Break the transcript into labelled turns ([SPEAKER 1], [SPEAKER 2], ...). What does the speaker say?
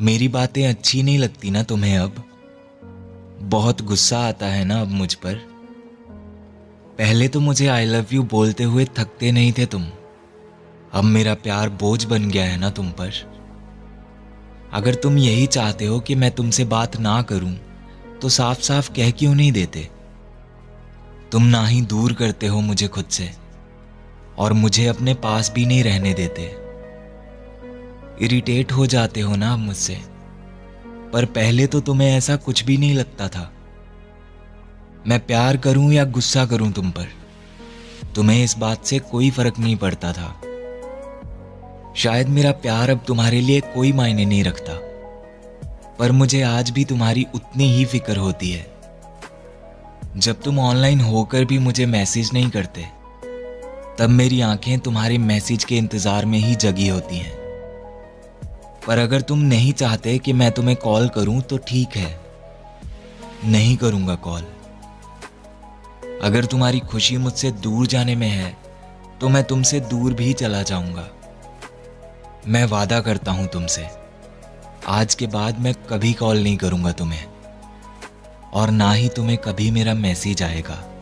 [SPEAKER 1] मेरी बातें अच्छी नहीं लगती ना तुम्हें अब? बहुत गुस्सा आता है ना अब मुझ पर? पहले तो मुझे आई लव यू बोलते हुए थकते नहीं थे तुम। अब मेरा प्यार बोझ बन गया है ना तुम पर? अगर तुम यही चाहते हो कि मैं तुमसे बात ना करूं, तो साफ साफ कह क्यों नहीं देते? तुम ना ही दूर करते हो मुझे खुद से, और मुझे अपने पास भी नहीं रहने देते। इरिटेट हो जाते हो ना अब मुझसे, पर पहले तो तुम्हें ऐसा कुछ भी नहीं लगता था। मैं प्यार करूं या गुस्सा करूं तुम पर, तुम्हें इस बात से कोई फर्क नहीं पड़ता था। शायद मेरा प्यार अब तुम्हारे लिए कोई मायने नहीं रखता, पर मुझे आज भी तुम्हारी उतनी ही फिक्र होती है। जब तुम ऑनलाइन होकर भी मुझे मैसेज नहीं करते, तब मेरी आंखें तुम्हारे मैसेज के इंतजार में ही जगी होती हैं। पर अगर तुम नहीं चाहते कि मैं तुम्हें कॉल करूं तो ठीक है, नहीं करूंगा कॉल। अगर तुम्हारी खुशी मुझसे दूर जाने में है, तो मैं तुमसे दूर भी चला जाऊंगा। मैं वादा करता हूं तुमसे, आज के बाद मैं कभी कॉल नहीं करूंगा तुम्हें, और ना ही तुम्हें कभी मेरा मैसेज आएगा।